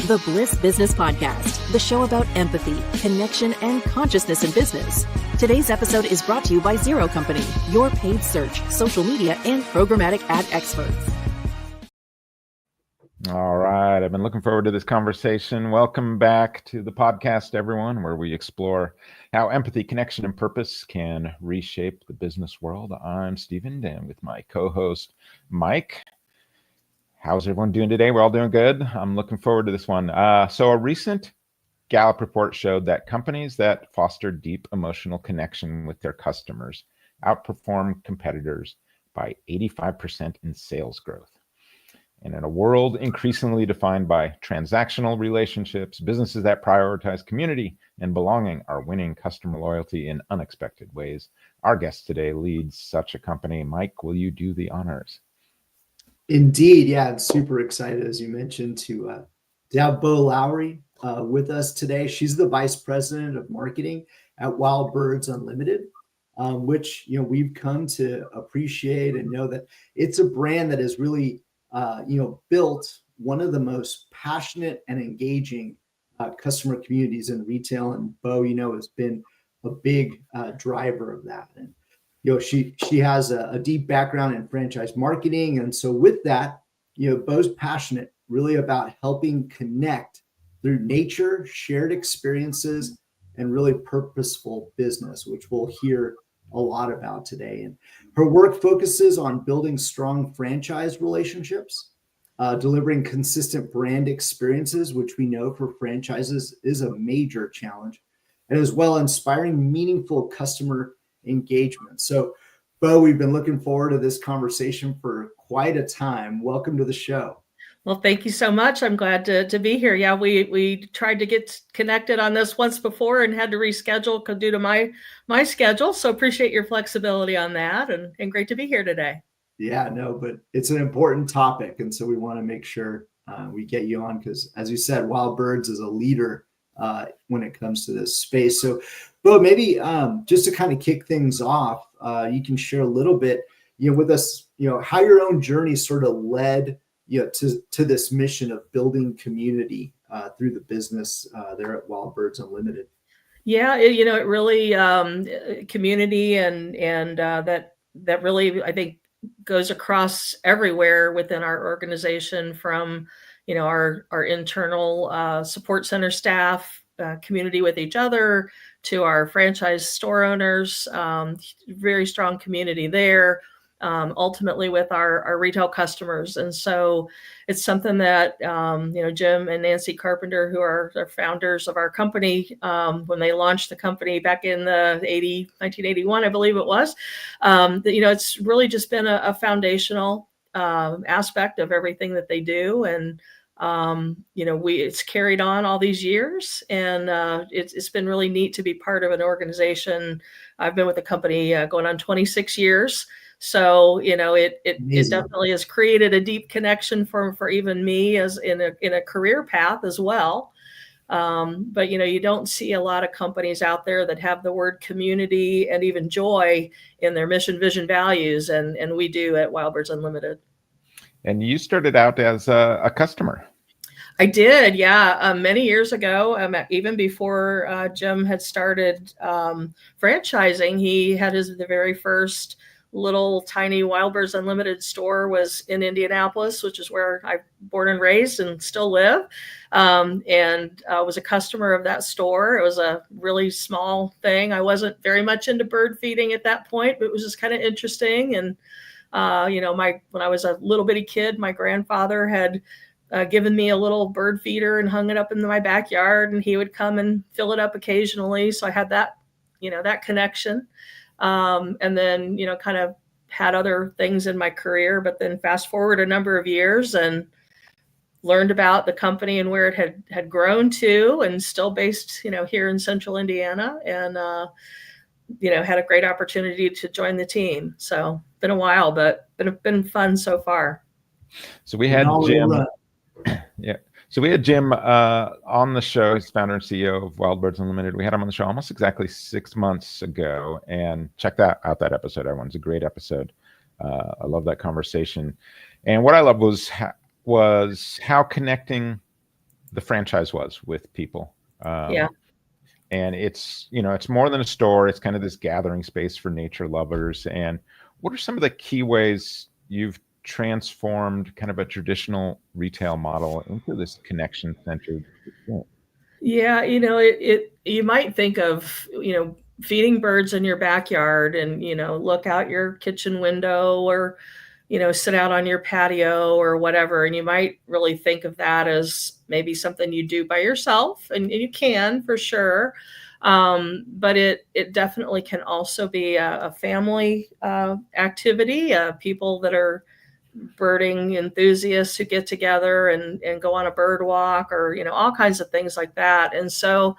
The Bliss Business Podcast, the show about empathy, connection, and consciousness in business. Today's episode is brought to you by Zero Company, your paid search, social media, and programmatic ad experts. All right. I've been looking forward to this conversation. Welcome back to the podcast, everyone, where we explore how empathy, connection, and purpose can reshape the business world. I'm Stephen, and with my co-host, Mike. How's everyone doing today? We're all doing good. I'm looking forward to this one. So a recent Gallup report showed that companies that foster deep emotional connection with their customers outperform competitors by 85% in sales growth. And in a world increasingly defined by transactional relationships, businesses that prioritize community and belonging are winning customer loyalty in unexpected ways. Our guest today leads such a company. Mike, will you do the honors? Indeed. Yeah, I'm super excited, as you mentioned, to have Bo Lowery with us today. She's the Vice President of Marketing at Wild Birds Unlimited, which we've come to appreciate and know that it's a brand that has really built one of the most passionate and engaging customer communities in retail. And Bo, has been a big driver of that. And she has a deep background in franchise marketing. And so with that, Bo's passionate really about helping connect through nature, shared experiences, and really purposeful business, which we'll hear a lot about today. And her work focuses on building strong franchise relationships, delivering consistent brand experiences, which we know for franchises is a major challenge, and as well inspiring meaningful customer engagement. So, Bo, we've been looking forward to this conversation for quite a time. Welcome to the show. Well, thank you so much. I'm glad to be here. Yeah, we tried to get connected on this once before and had to reschedule due to my schedule. So appreciate your flexibility on that, and great to be here today. Yeah, no, but it's an important topic. And so we want to make sure we get you on because, as you said, Wild Birds is a leader when it comes to this space. So, Bo, maybe just to kind of kick things off, you can share a little bit, with us, how your own journey sort of led, to this mission of building community through the business there at Wild Birds Unlimited. Yeah, it really community and that really, I think, goes across everywhere within our organization, from our internal support center staff, community with each other, to our franchise store owners. Very strong community there. Ultimately with our retail customers. And so it's something that, Jim and Nancy Carpenter, who are the founders of our company, when they launched the company back in 1981, I believe it was, it's really just been a foundational aspect of everything that they do. And, it's carried on all these years, and it's been really neat to be part of an organization. I've been with the company going on 26 years. So, it definitely has created a deep connection for even me as in a career path as well. But, you don't see a lot of companies out there that have the word community and even joy in their mission, vision, values. And we do at Wild Birds Unlimited. And you started out as a customer. I did, yeah. Many years ago, even before Jim had started franchising, he had the very first little tiny Wild Birds Unlimited store was in Indianapolis, which is where I'm born and raised and still live. And I was a customer of that store. It was a really small thing. I wasn't very much into bird feeding at that point, but it was just kind of interesting. And, when I was a little bitty kid, my grandfather had given me a little bird feeder and hung it up in my backyard, and he would come and fill it up occasionally. So I had that, that connection. And then, kind of had other things in my career, but then fast forward a number of years and learned about the company and where it had grown to, and still based, here in central Indiana, and, had a great opportunity to join the team. So been a while, but been fun so far. So we had Jim. Yeah. So we had Jim on the show. He's founder and CEO of Wild Birds Unlimited. We had him on the show almost exactly 6 months ago, and check that episode. Everyone's a great episode. I love that conversation. And what I love was how connecting the franchise was with people. Yeah. And it's, it's more than a store. It's kind of this gathering space for nature lovers. And what are some of the key ways you've transformed kind of a traditional retail model into this connection-centered experience? Yeah, you might think of, feeding birds in your backyard and, look out your kitchen window or, sit out on your patio or whatever. And you might really think of that as maybe something you do by yourself, and you can for sure. But it definitely can also be a family activity, people that are birding enthusiasts who get together and go on a bird walk or, all kinds of things like that. And so,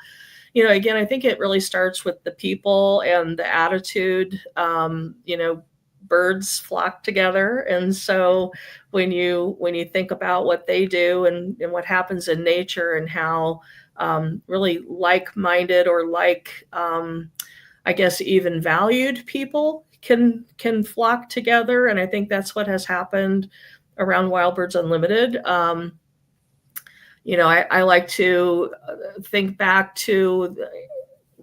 again, I think it really starts with the people and the attitude. Birds flock together. And so when you think about what they do and what happens in nature and how really like-minded or I guess even valued people can flock together. And I think that's what has happened around Wild Birds Unlimited. I like to think back to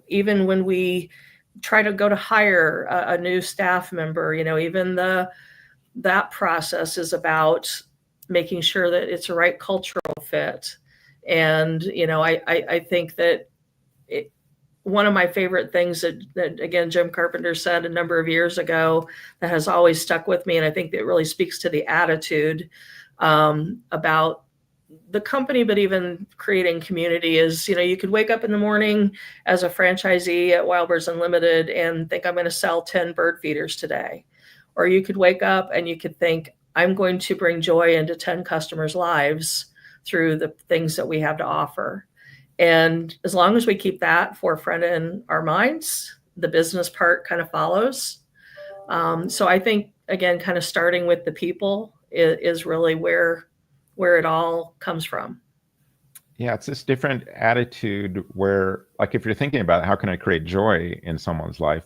even when we try to go to hire a new staff member, even that process is about making sure that it's a right cultural fit. And, I think that one of my favorite things that again, Jim Carpenter said a number of years ago that has always stuck with me, and I think that really speaks to the attitude about the company, but even creating community is, you could wake up in the morning as a franchisee at Wild Birds Unlimited and think, I'm going to sell 10 bird feeders today. Or you could wake up and you could think, I'm going to bring joy into 10 customers' lives through the things that we have to offer. And as long as we keep that forefront in our minds, the business part kind of follows. So I think, again, kind of starting with the people is really where it all comes from. Yeah, it's this different attitude where, like, if you're thinking about how can I create joy in someone's life,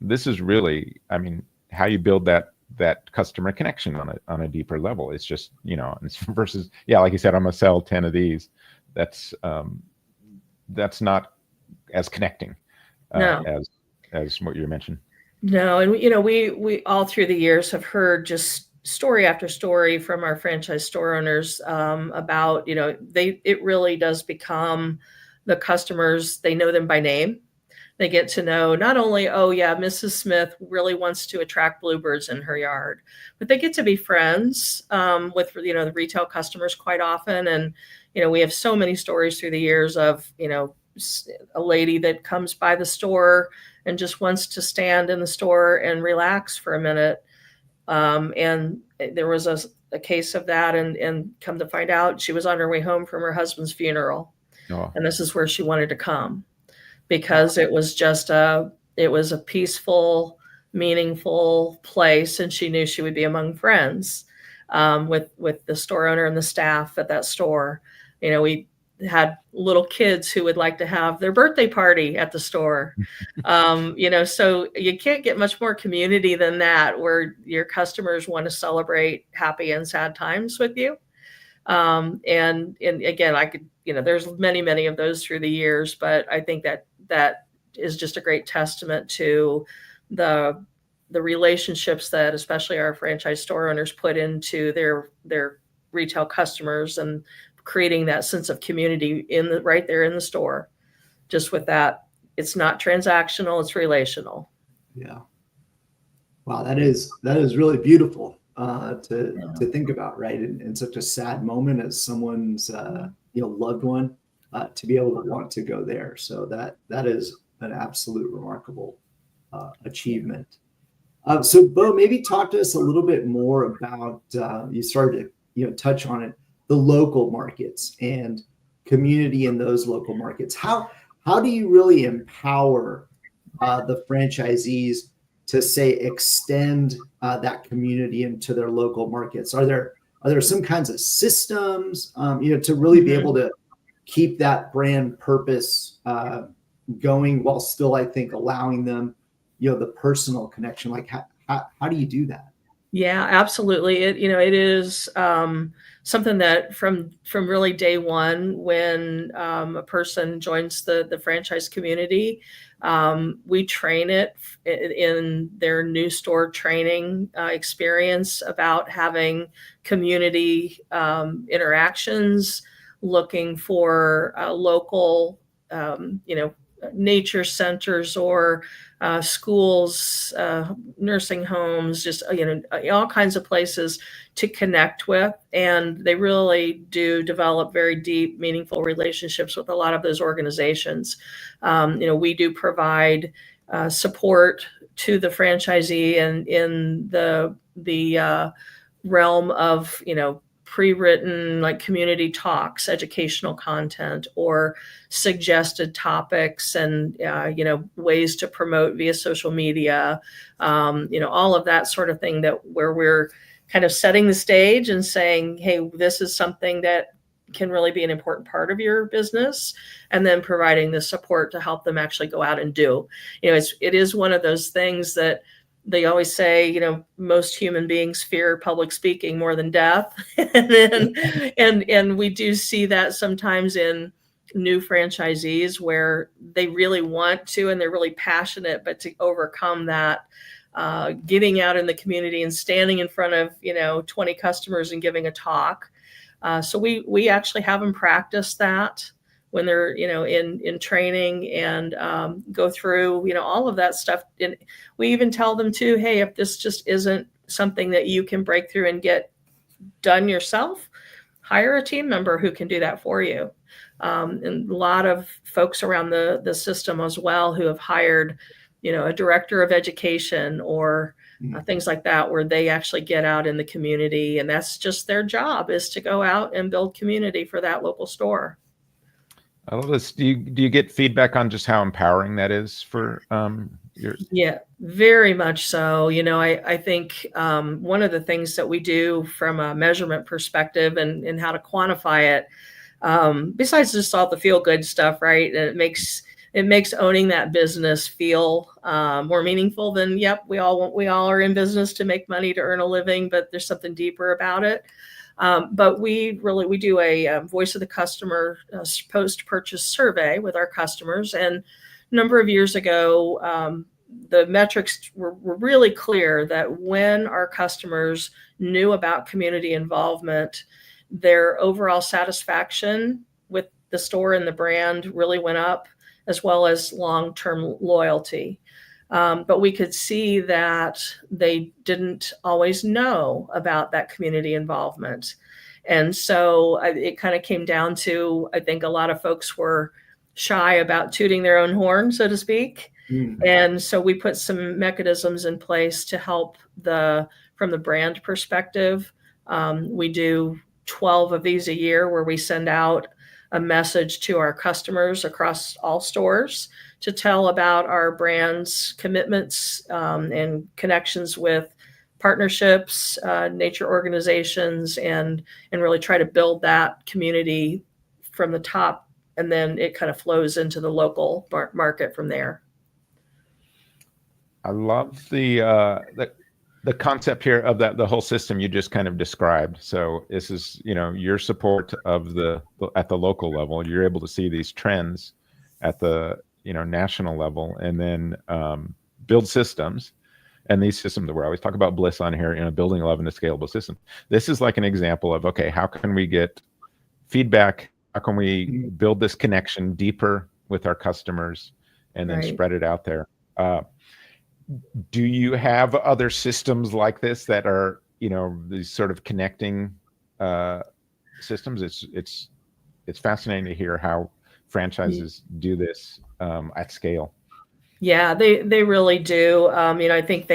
this is really, how you build that customer connection on a deeper level. It's just, versus, like you said, I'm gonna sell 10 of these. That's not as connecting No. as what you mentioned. No, and we all through the years have heard just story after story from our franchise store owners about, it really does become the customers, they know them by name. They get to know not only, oh yeah, Mrs. Smith really wants to attract bluebirds in her yard, but they get to be friends with, the retail customers quite often. And, we have so many stories through the years of, a lady that comes by the store and just wants to stand in the store and relax for a minute. And there was a case of that, and come to find out she was on her way home from her husband's funeral. Oh. And this is where she wanted to come because it was just a peaceful, meaningful place. And she knew she would be among friends with the store owner and the staff at that store. We had little kids who would like to have their birthday party at the store. So you can't get much more community than that, where your customers want to celebrate happy and sad times with you. And again, I could, there's many of those through the years, but I think that is just a great testament to the relationships that especially our franchise store owners put into their retail customers and creating that sense of community right there in the store. Just with that, it's not transactional, it's relational. Yeah. Wow, that is really beautiful to think about, right? In such a sad moment as someone's loved one, to be able to want to go there. So that is an absolute remarkable achievement. So Bo, maybe talk to us a little bit more about you started to touch on it, the local markets and community in those local markets. How do you really empower the franchisees to say extend that community into their local markets? Are there some kinds of systems to really be able to keep that brand purpose going while still, I think, allowing them the personal connection? Like how do you do that? Yeah, absolutely. It is something that from really day one, when a person joins the franchise community, we train it in their new store training experience about having community interactions, looking for local, nature centers or schools, nursing homes, just all kinds of places to connect with. And they really do develop very deep, meaningful relationships with a lot of those organizations. We do provide support to the franchisee and in the realm of pre-written like community talks, educational content, or suggested topics and ways to promote via social media, all of that sort of thing, that where we're kind of setting the stage and saying, hey, this is something that can really be an important part of your business, and then providing the support to help them actually go out and do. It is one of those things that they always say, most human beings fear public speaking more than death. and we do see that sometimes in new franchisees where they really want to, and they're really passionate, but to overcome that, getting out in the community and standing in front of, 20 customers and giving a talk. So we actually have them practice that when they're, in training, and go through, all of that stuff. And we even tell them too, hey, if this just isn't something that you can break through and get done yourself, hire a team member who can do that for you. And a lot of folks around the system as well who have hired, a director of education or things like that, where they actually get out in the community, and that's just their job, is to go out and build community for that local store. I love this. Do you get feedback on just how empowering that is for your? Yeah, very much so. I think one of the things that we do from a measurement perspective and how to quantify it, besides just all the feel good stuff, right? And it makes owning that business feel more meaningful than, yep, we all are in business to make money, to earn a living, but there's something deeper about it. But we do a voice of the customer post-purchase survey with our customers. And a number of years ago, the metrics were really clear that when our customers knew about community involvement, their overall satisfaction with the store and the brand really went up, as well as long-term loyalty. But we could see that they didn't always know about that community involvement. And so it kind of came down to, I think a lot of folks were shy about tooting their own horn, so to speak. And so we put some mechanisms in place to help from the brand perspective. We do 12 of these a year, where we send out a message to our customers across all stores to tell about our brand's commitments and connections with partnerships, nature organizations, and really try to build that community from the top, and then it kind of flows into the local market from there. I love the concept here of the whole system you just kind of described. So this is, your support of at the local level. You're able to see these trends at the national level, and then build systems. And these systems that we always talk about Bliss on here, building 11 a scalable system. This is like an example of, okay, how can we get feedback? How can we build this connection deeper with our customers, and then spread it out there? Do you have other systems like this that are, these sort of connecting systems? It's fascinating to hear how franchises do this at scale. Yeah, they really do. I think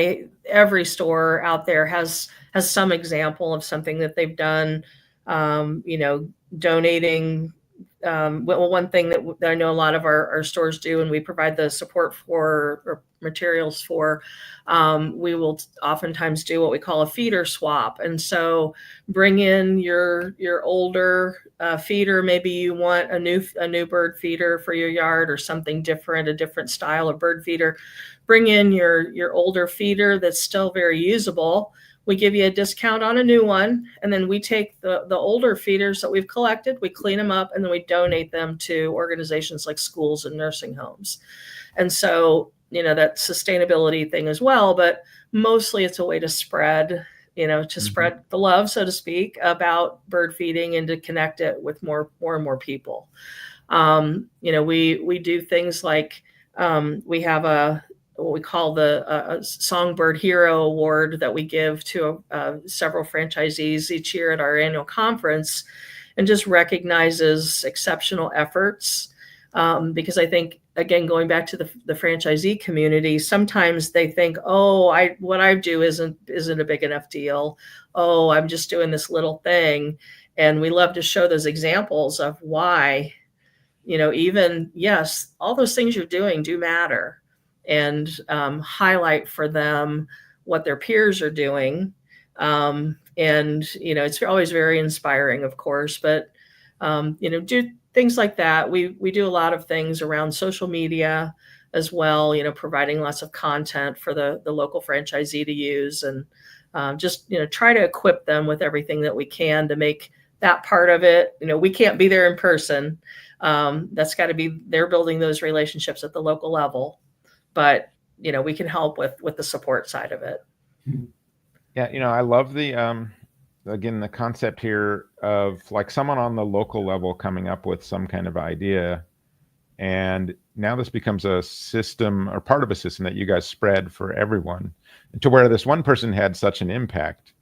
every store out there has some example of something that they've done. Donating. One thing that I know a lot of our stores do, and we provide the support for, or materials for, we will oftentimes do what we call a feeder swap. And so bring in your older feeder. Maybe you want a new bird feeder for your yard, or something different, a different style of bird feeder. Bring in your older feeder that's still very usable. we give you a discount on a new one. And then we take the older feeders that we've collected, we clean them up, and then we donate them to organizations like schools and nursing homes. And so, that sustainability thing as well, but mostly it's a way to spread, spread the love, so to speak, about bird feeding and to connect it with more and more people. We do things like we have what we call the Songbird Hero Award that we give to several franchisees each year at our annual conference, and just recognizes exceptional efforts. Because I think, again, going back to the franchisee community, sometimes they think, what I do isn't a big enough deal. Oh, I'm just doing this little thing. And we love to show those examples of why, even, yes, all those things you're doing do matter, and highlight for them what their peers are doing. And, it's always very inspiring, of course, but, do things like that. We do a lot of things around social media as well, providing lots of content for the local franchisee to use, and just, try to equip them with everything that we can to make that part of it. We can't be there in person. That's got to be, they're building those relationships at the local level, but, we can help with the support side of it. Yeah. I love again, the concept here of like someone on the local level coming up with some kind of idea. And now this becomes a system, or part of a system, that you guys spread for everyone, to where this one person had such an impact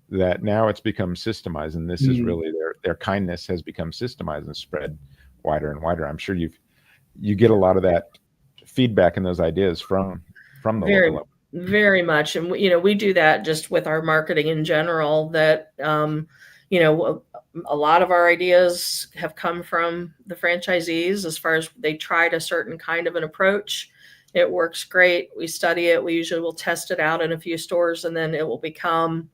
that now it's become systemized. And this is really their kindness has become systemized and spread wider and wider. I'm sure you get a lot of that feedback and those ideas from the local level. Very much. And, we do that just with our marketing in general, that, a lot of our ideas have come from the franchisees as far as they tried a certain kind of an approach. It works great. We study it. We usually will test it out in a few stores, and then it will become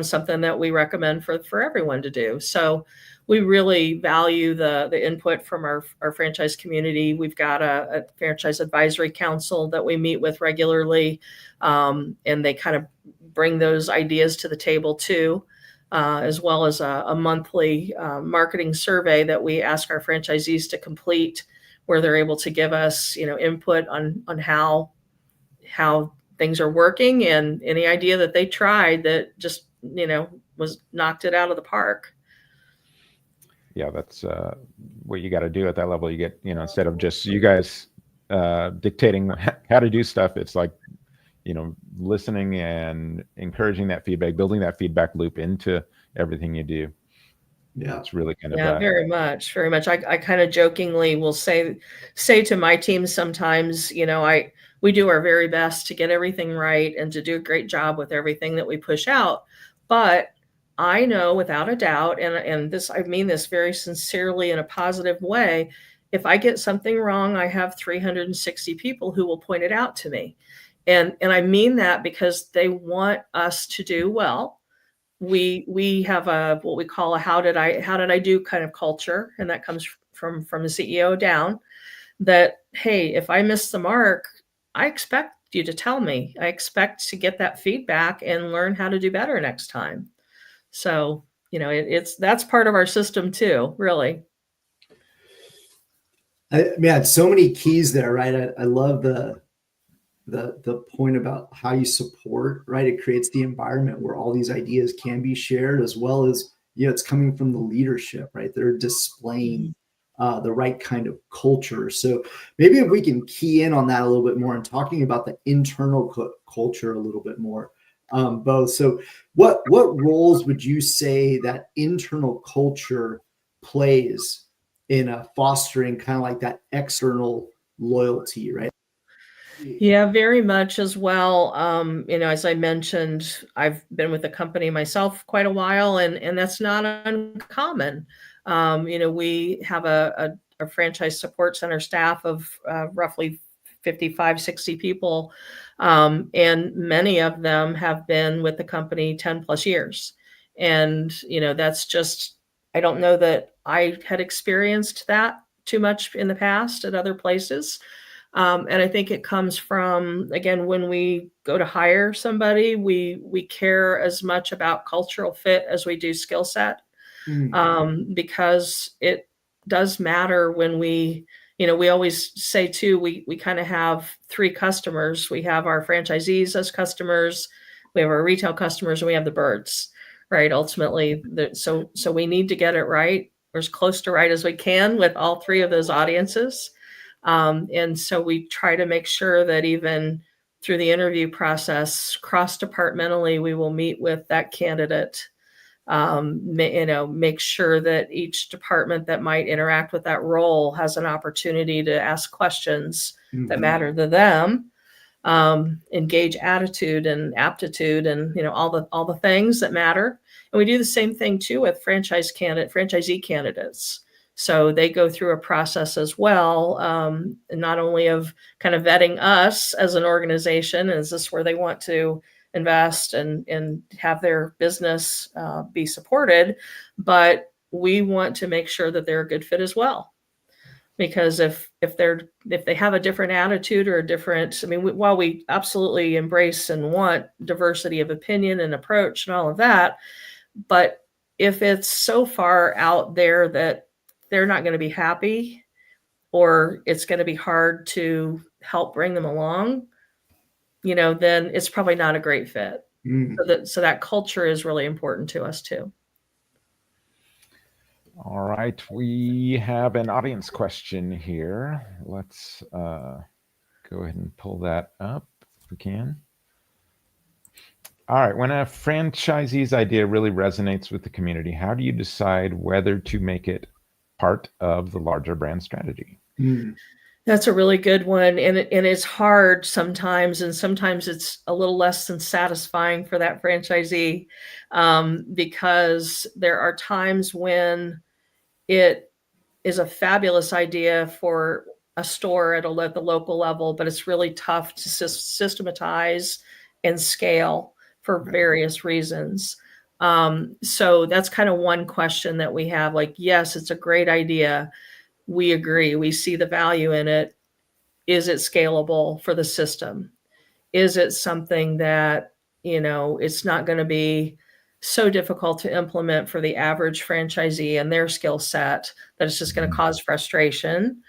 something that we recommend for everyone to do. So we really value the input from our franchise community. We've got a franchise advisory council that we meet with regularly, and they kind of bring those ideas to the table too, as well as a monthly marketing survey that we ask our franchisees to complete, where they're able to give us, input on how things are working, and any idea that they tried that just, was knocked it out of the park. Yeah, that's what you got to do at that level. You get, instead of just you guys dictating how to do stuff, it's like, listening and encouraging that feedback, building that feedback loop into everything you do. Yeah, it's really kind of very much. I kind of jokingly will say to my team sometimes, we do our very best to get everything right and to do a great job with everything that we push out, but I know without a doubt, and this, I mean this very sincerely in a positive way, if I get something wrong, I have 360 people who will point it out to me. And I mean that because they want us to do well. We have what we call a how did I do kind of culture, and that comes from the CEO down, that, hey, if I miss the mark, I expect you to tell me. I expect to get that feedback and learn how to do better next time. So, that's part of our system too, really. So many keys there, right? I love the point about how you support, right? It creates the environment where all these ideas can be shared, as well as, it's coming from the leadership, right? They're displaying the right kind of culture. So maybe if we can key in on that a little bit more and talking about the internal culture a little bit more. Bo, so what roles would you say that internal culture plays in fostering kind of like that external loyalty, right? Yeah, very much as well. As I mentioned, I've been with the company myself quite a while, and that's not uncommon. We have a franchise support center staff of roughly 55, 60 people. And many of them have been with the company 10 plus years. And, that's just, I don't know that I had experienced that too much in the past at other places. And I think it comes from, again, when we go to hire somebody, we care as much about cultural fit as we do skill set, because it does matter when we always say too, we kind of have three customers. We have our franchisees as customers, we have our retail customers, and we have the birds, right? Ultimately, so we need to get it right, or as close to right as we can with all three of those audiences. And so we try to make sure that even through the interview process, cross-departmentally, we will meet with that candidate, make sure that each department that might interact with that role has an opportunity to ask questions that matter to them, engage attitude and aptitude, and all the things that matter. And we do the same thing too with franchisee candidates. So they go through a process as well, not only of kind of vetting us as an organization, is this where they want to invest and have their business be supported, but we want to make sure that they're a good fit as well. Because if they have a different attitude or a different, while we absolutely embrace and want diversity of opinion and approach and all of that, but if it's so far out there that they're not going to be happy, or it's going to be hard to help bring them along, then it's probably not a great fit. So that culture is really important to us too. All right, we have an audience question here. Let's go ahead and pull that up if we can. All right, when a franchisee's idea really resonates with the community, how do you decide whether to make it part of the larger brand strategy? That's a really good one. And it's hard sometimes, and sometimes it's a little less than satisfying for that franchisee, because there are times when it is a fabulous idea for a store at the local level, but it's really tough to systematize and scale for various reasons. So that's kind of one question that we have. Like, yes, it's a great idea. We agree. We see the value in it. Is it scalable for the system? Is it something that, it's not going to be so difficult to implement for the average franchisee and their skill set that it's just going to cause frustration?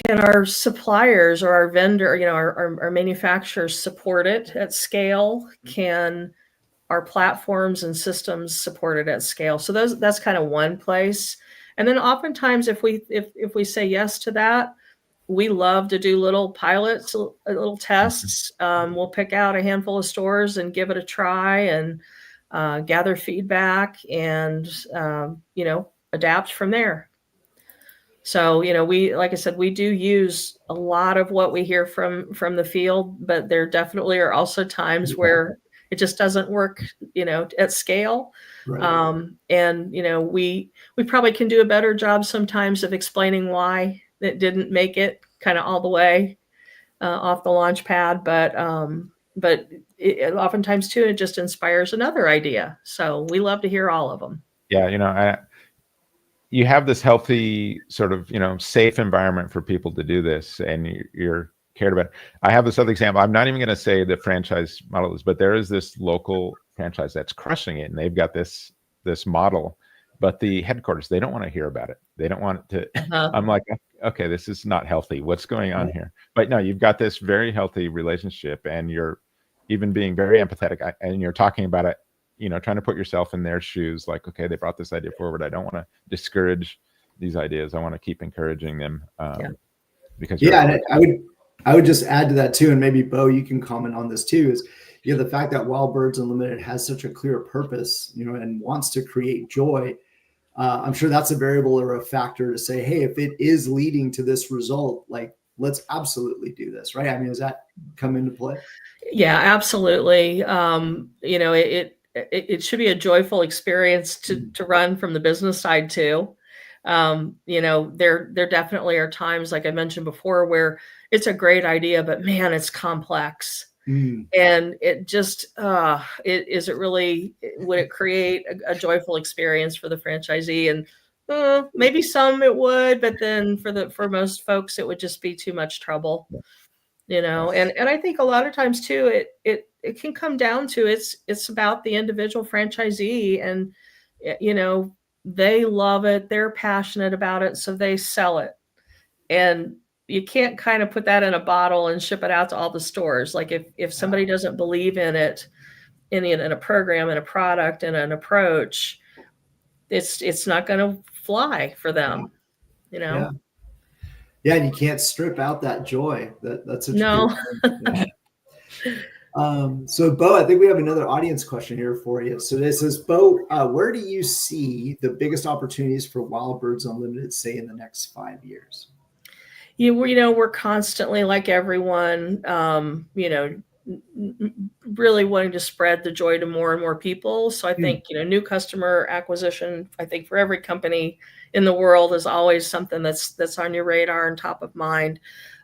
Can our suppliers or our vendor, our manufacturers support it at scale? Can our platforms and systems support it at scale? So that's kind of one place. And then oftentimes if we say yes to that, we love to do little pilots, little tests. We'll pick out a handful of stores and give it a try and gather feedback and, adapt from there. So, like I said, we do use a lot of what we hear from the field, but there definitely are also times where it just doesn't work, at scale. Right. And, we probably can do a better job sometimes of explaining why it didn't make it kind of all the way off the launch pad. But oftentimes too, it just inspires another idea. So we love to hear all of them. Yeah. You have this healthy sort of, safe environment for people to do this, and you're cared about. I have this other example. I'm not even going to say the franchise model is, but there is this local franchise that's crushing it, and they've got this model, but the headquarters, they don't want to hear about it. They don't want to. I'm like, okay, this is not healthy. What's going on here? But no, you've got this very healthy relationship, and you're even being very empathetic, and you're talking about it, trying to put yourself in their shoes. Like, okay, they brought this idea forward. I don't want to discourage these ideas. I want to keep encouraging them. Because and I would just add to that too, and maybe Bo, you can comment on this too, is the fact that Wild Birds Unlimited has such a clear purpose, and wants to create joy. I'm sure that's a variable or a factor to say, hey, if it is leading to this result, like, let's absolutely do this, right? Does that come into play? Yeah, absolutely. It should be a joyful experience to run from the business side too. There definitely are times, like I mentioned before, where it's a great idea, but man, it's complex. And it just, would it create a joyful experience for the franchisee? And Maybe some it would, but then for most folks, it would just be too much trouble, and I think a lot of times too, it can come down to it's about the individual franchisee, and they love it, they're passionate about it, so they sell it. And you can't kind of put that in a bottle and ship it out to all the stores. Like if somebody doesn't believe in it, in a program, in a product, in an approach, it's not going to fly for them, Yeah. Yeah, and you can't strip out that joy. That's such no. a good thing. Yeah. So Bo, I think we have another audience question here for you. So this says, Bo, where do you see the biggest opportunities for Wild Birds Unlimited, say, in the next 5 years? We're constantly, like everyone, really wanting to spread the joy to more and more people. So I think, new customer acquisition, I think for every company in the world is always something that's on your radar and top of mind.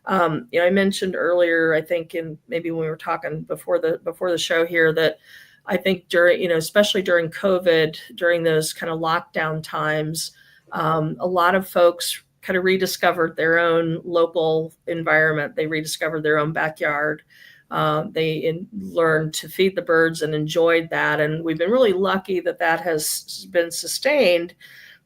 I mentioned earlier, I think maybe when we were talking before the show here, that I think during, especially during COVID, during those kind of lockdown times, a lot of folks kind of rediscovered their own local environment. They rediscovered their own backyard. They learned to feed the birds and enjoyed that. And we've been really lucky that has been sustained.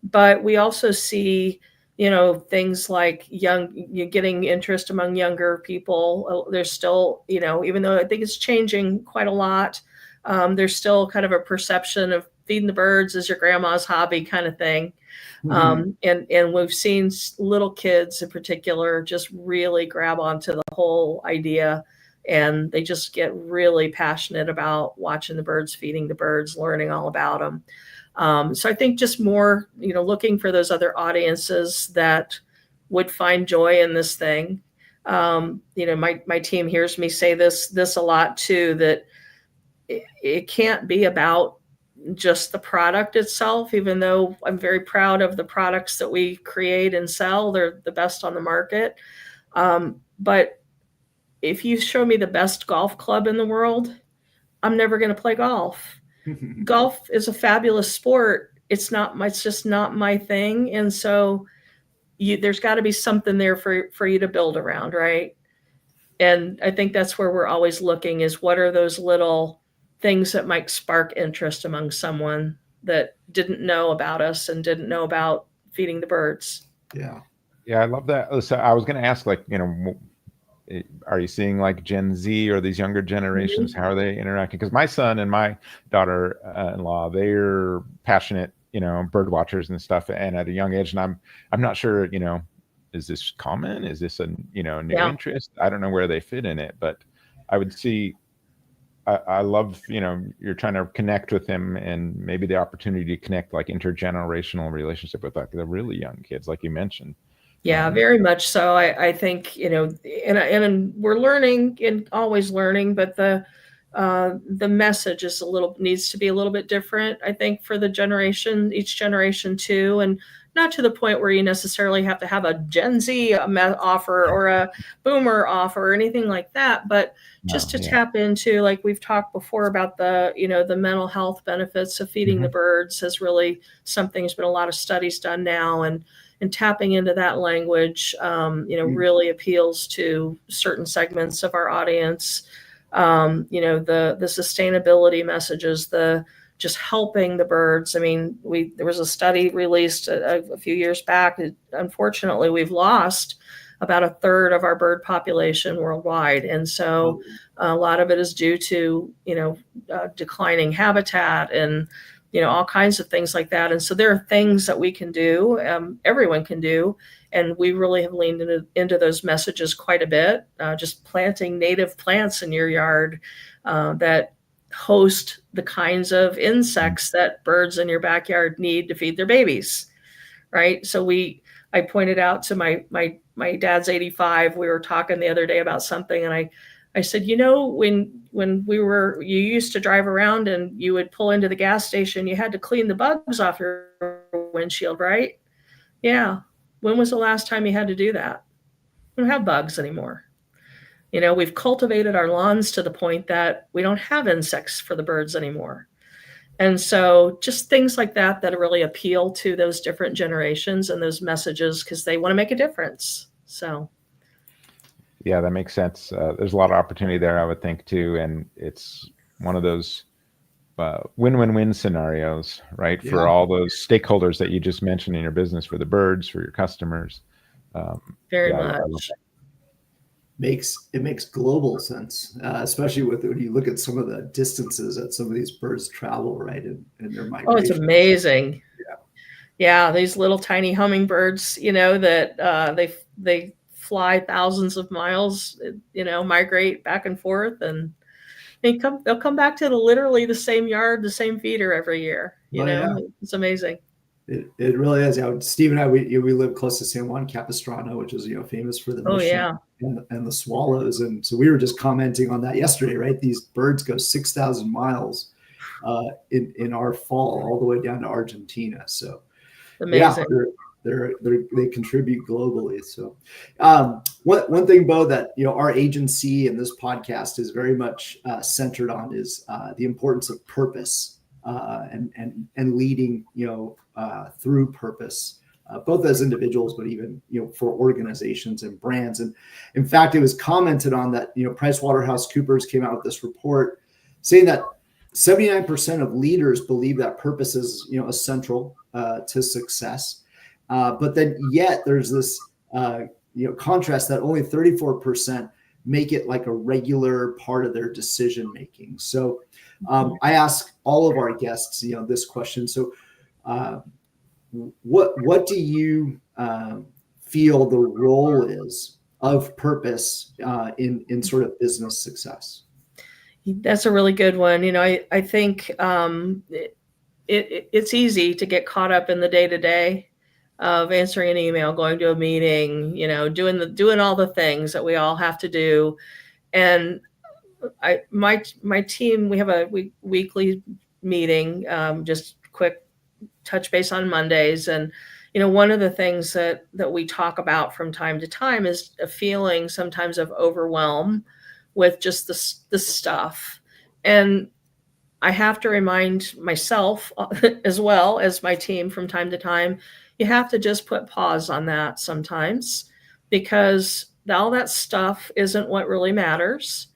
But we also see, things like getting interest among younger people. There's still, even though I think it's changing quite a lot, there's still kind of a perception of feeding the birds as your grandma's hobby kind of thing. And we've seen little kids in particular just really grab onto the whole idea, and they just get really passionate about watching the birds, feeding the birds, learning all about them. So I think just more, looking for those other audiences that would find joy in this thing. My team hears me say this a lot too, that it can't be about just the product itself, even though I'm very proud of the products that we create and sell. They're the best on the market. But if you show me the best golf club in the world, I'm never going to play golf. Golf is a fabulous sport. It's just not my thing. And so there's got to be something there for you to build around, right? And I think that's where we're always looking, is what are those little things that might spark interest among someone that didn't know about us and didn't know about feeding the birds. Yeah, I love that. So I was going to ask, are you seeing like Gen Z or these younger generations? How are they interacting? Because my son and my daughter-in-law, they're passionate, bird watchers and stuff, and at a young age. And I'm not sure, is this common? Is this a new interest? I don't know where they fit in it, but I would see. I love, you're trying to connect with him, and maybe the opportunity to connect like intergenerational relationship with like the really young kids, like you mentioned. Yeah, very much so. I think, and we're learning and always learning, but the message needs to be a little bit different, I think, for each generation too. And not to the point where you necessarily have to have a Gen Z offer or a boomer offer or anything like that, but just to tap into, like we've talked before about the mental health benefits of feeding the birds is really something. There's been a lot of studies done now, and tapping into that language, really appeals to certain segments of our audience. The sustainability messages, just helping the birds. I mean, there was a study released a few years back. Unfortunately, we've lost about a third of our bird population worldwide. And so a lot of it is due to, declining habitat and, all kinds of things like that. And so there are things that we can do, everyone can do. And we really have leaned into those messages quite a bit, just planting native plants in your yard that host the kinds of insects that birds in your backyard need to feed their babies, right? So I pointed out to my dad's 85, we were talking the other day about something, and I said, when you used to drive around and you would pull into the gas station, you had to clean the bugs off your windshield, right? Yeah. When was the last time you had to do that? We don't have bugs anymore. We've cultivated our lawns to the point that we don't have insects for the birds anymore. And so just things like that really appeal to those different generations and those messages, because they want to make a difference. So. Yeah, that makes sense. There's a lot of opportunity there, I would think, too. And it's one of those win-win-win scenarios, right? Yeah. For all those stakeholders that you just mentioned in your business, for the birds, for your customers. Very I love much. It makes global sense, especially when you look at some of the distances that some of these birds travel, right? And their migration. Oh, it's amazing. Yeah. Yeah, these little tiny hummingbirds, that they fly thousands of miles, migrate back and forth, and they'll come back to literally the same yard, the same feeder every year. Yeah. It's amazing. It really is. Steve and I, we live close to San Juan Capistrano, which is famous for the mission and the swallows. And so we were just commenting on that yesterday, right? These birds go 6,000 miles in our fall all the way down to Argentina. So amazing. Yeah, they contribute globally. So one thing, Bo, that our agency and this podcast is very much centered on is the importance of purpose and leading through purpose, both as individuals, but even for organizations and brands. And in fact, it was commented on that PricewaterhouseCoopers came out with this report saying that 79% of leaders believe that purpose is essential to success. But then yet there's this contrast that only 34% make it like a regular part of their decision making. So I ask all of our guests this question. So what do you feel the role is of purpose in sort of business success? That's a really good one. I think it's easy to get caught up in the day-to-day of answering an email, going to a meeting, doing all the things that we all have to do. And my team, we have a weekly meeting, just quick touch base on Mondays. And, one of the things that we talk about from time to time is a feeling sometimes of overwhelm with just the stuff. And I have to remind myself as well as my team from time to time, you have to just put pause on that sometimes, because all that stuff isn't what really matters.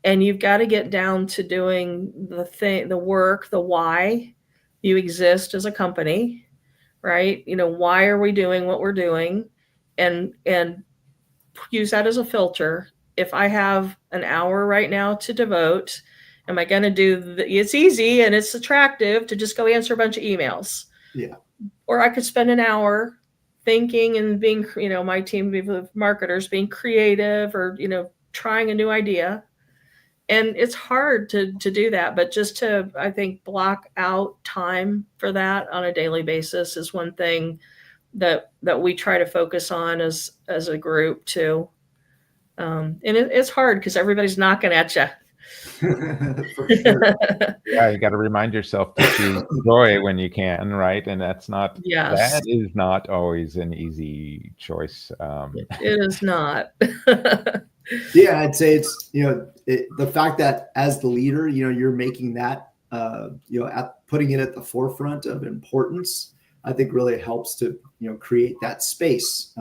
And you've got to get down to doing the work, the why you exist as a company, right? Why are we doing what we're doing? And use that as a filter. If I have an hour right now to devote, am I going to do it's easy and it's attractive to just go answer a bunch of emails. Yeah. Or I could spend an hour thinking and being, my team of marketers being creative or, trying a new idea. And it's hard to do that, but just to, I think, block out time for that on a daily basis is one thing that we try to focus on as a group too. And it's hard because everybody's knocking at you. For sure. Yeah, you got to remind yourself to choose joy when you can, right? And that is not always an easy choice. It is not. Yeah, I'd say it's the fact that as the leader, you're making that putting it at the forefront of importance, I think really helps to create that space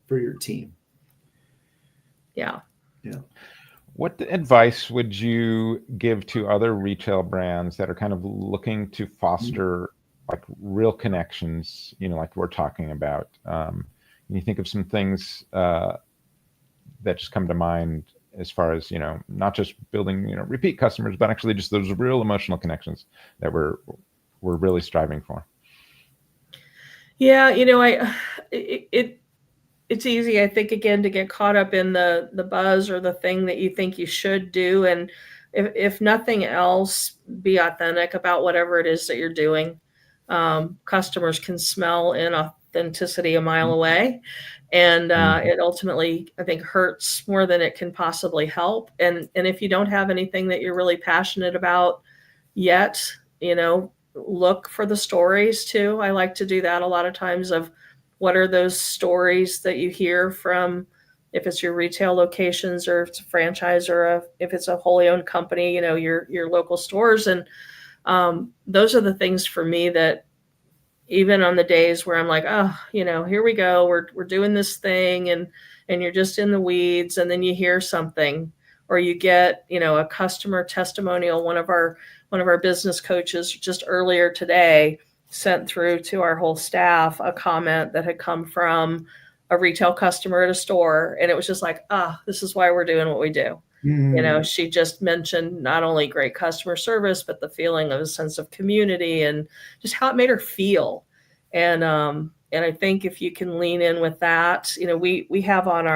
for your team. Yeah. What advice would you give to other retail brands that are kind of looking to foster like real connections, like we're talking about? Can you think of some things that just come to mind as far as, not just building, repeat customers, but actually just those real emotional connections that we're really striving for? Yeah. It's easy, I think, again, to get caught up in the buzz or the thing that you think you should do. And if nothing else, be authentic about whatever it is that you're doing. Customers can smell inauthenticity a mile away. And it ultimately, I think, hurts more than it can possibly help. And if you don't have anything that you're really passionate about yet, look for the stories too. I like to do that a lot of times of what are those stories that you hear from, if it's your retail locations or if it's a franchise or if it's a wholly owned company, your local stores, and Those are the things for me that even on the days where I'm like, oh, here we go, we're doing this thing, and you're just in the weeds, and then you hear something, or you get, a customer testimonial. One of our business coaches just earlier today sent through to our whole staff a comment that had come from a retail customer at a store, and it was just like, this is why we're doing what we do. She just mentioned not only great customer service, but the feeling of a sense of community and just how it made her feel. And I think if you can lean in with that, we have on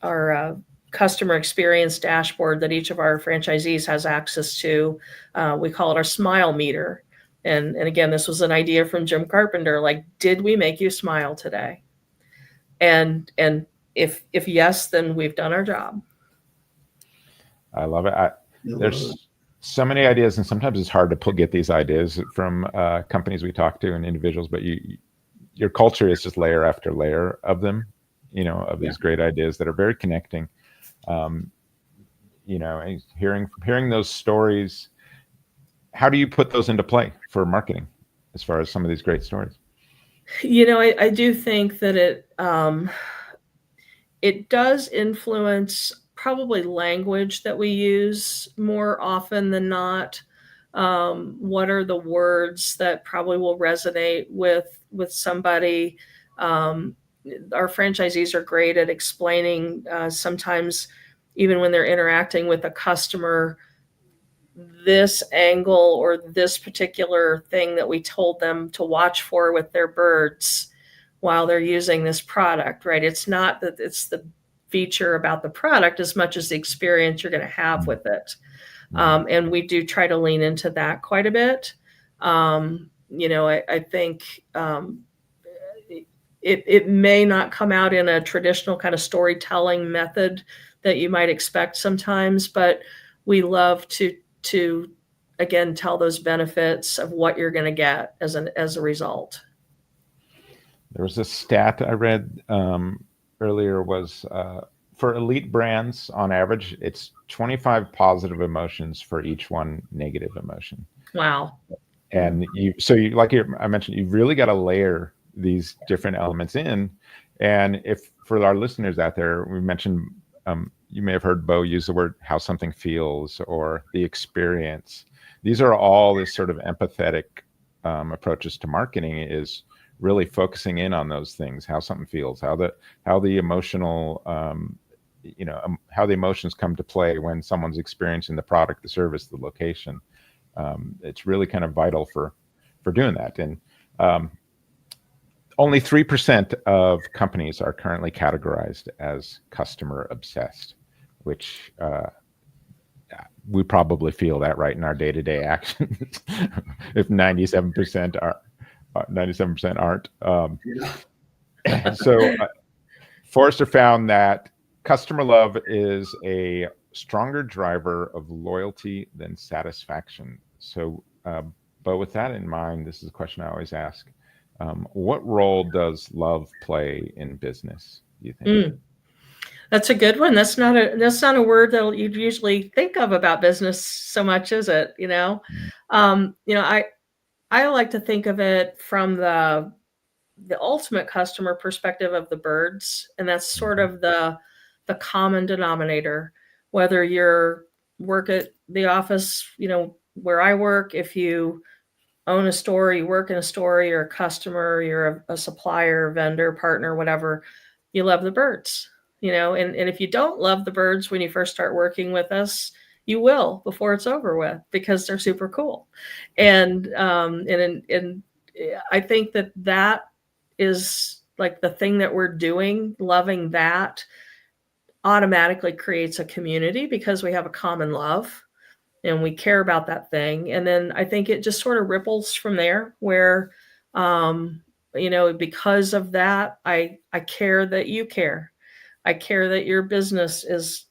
our customer experience dashboard that each of our franchisees has access to. We call it our smile meter. And again, this was an idea from Jim Carpenter, like, did we make you smile today? And if yes, then we've done our job. I love it. There's so many ideas, and sometimes it's hard to get these ideas from companies we talk to and individuals, but your culture is just layer after layer of them, of these great ideas that are very connecting. And hearing those stories, how do you put those into play for marketing as far as some of these great stories? I do think that it does influence probably language that we use more often than not. What are the words that probably will resonate with somebody? Our franchisees are great at explaining, sometimes even when they're interacting with a customer, this angle or this particular thing that we told them to watch for with their birds while they're using this product, right? It's not that it's the feature about the product as much as the experience you're going to have with it. And we do try to lean into that quite a bit. I think it may not come out in a traditional kind of storytelling method that you might expect sometimes, but we love to again tell those benefits of what you're going to get as a result. There was a stat I read earlier was for elite brands, on average, it's 25 positive emotions for each one negative emotion. Wow. And I mentioned, you've really got to layer these different elements in. And if for our listeners out there, we mentioned, you may have heard Bo use the word how something feels or the experience. These are all this sort of empathetic approaches to marketing, is really focusing in on those things, how something feels, how the emotional, how the emotions come to play when someone's experiencing the product, the service, the location. It's really kind of vital for doing that. And only 3% of companies are currently categorized as customer obsessed, which we probably feel that right in our day-to-day actions. If 97% aren't. So Forrester found that customer love is a stronger driver of loyalty than satisfaction. So, but with that in mind, this is a question I always ask. What role does love play in business, do you think? That's a good one. That's not a word that you'd usually think of about business so much, is it? I like to think of it from the ultimate customer perspective of the birds, and that's sort of the common denominator. Whether you're work at the office, where I work, if you own a store, you work in a store, you're a customer, you're a supplier, vendor, partner, whatever, you love the birds, and if you don't love the birds when you first start working with us, you will before it's over with, because they're super cool. And I think that is like the thing that we're doing. Loving that automatically creates a community because we have a common love and we care about that thing. And then I think it just sort of ripples from there where, because of that, I care that you care. I care that your business is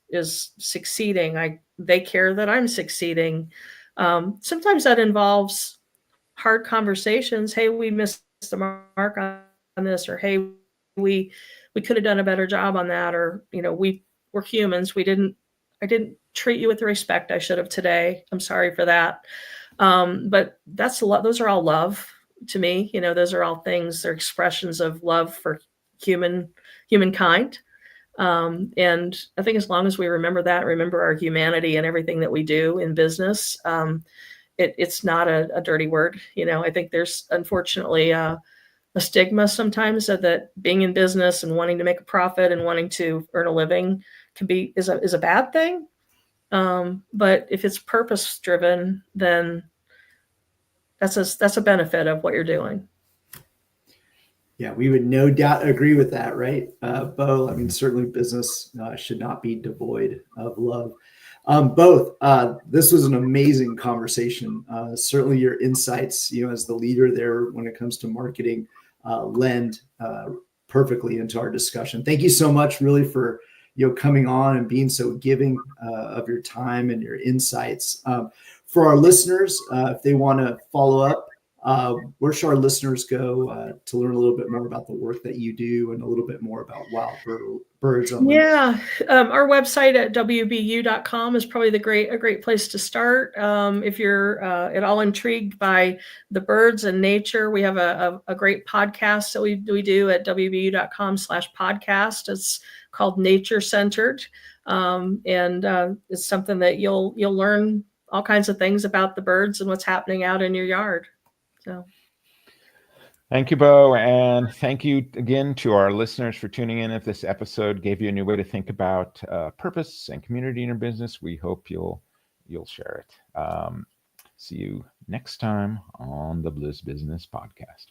succeeding. They care that I'm succeeding. Sometimes that involves hard conversations. Hey, we missed the mark on this, or hey, we could have done a better job on that, or we're humans. I didn't treat you with the respect I should have today. I'm sorry for that. But that's a lot. Those are all love to me. Those are all things, they're expressions of love for humankind. And I think as long as we remember that, remember our humanity and everything that we do in business, it's not a dirty word. I think there's unfortunately a stigma sometimes that being in business and wanting to make a profit and wanting to earn a living is a bad thing. But if it's purpose driven, then that's a benefit of what you're doing. Yeah, we would no doubt agree with that, right? Bo, I mean, certainly business should not be devoid of love. Both, this was an amazing conversation. Certainly your insights, as the leader there when it comes to marketing, lend perfectly into our discussion. Thank you so much really for, coming on and being so giving of your time and your insights. For our listeners, if they want to follow up, where should our listeners go to learn a little bit more about the work that you do and a little bit more about Wild Birds Unlimited? Yeah, our website at wbu.com is probably a great place to start. If you're at all intrigued by the birds and nature, we have a great podcast that we do at wbu.com/podcast. It's called Nature Centered, and it's something that you'll learn all kinds of things about the birds and what's happening out in your yard. So. Thank you, Bo, and thank you again to our listeners for tuning in. If this episode gave you a new way to think about purpose and community in your business, we hope you'll share it. See you next time on the Bliss Business Podcast.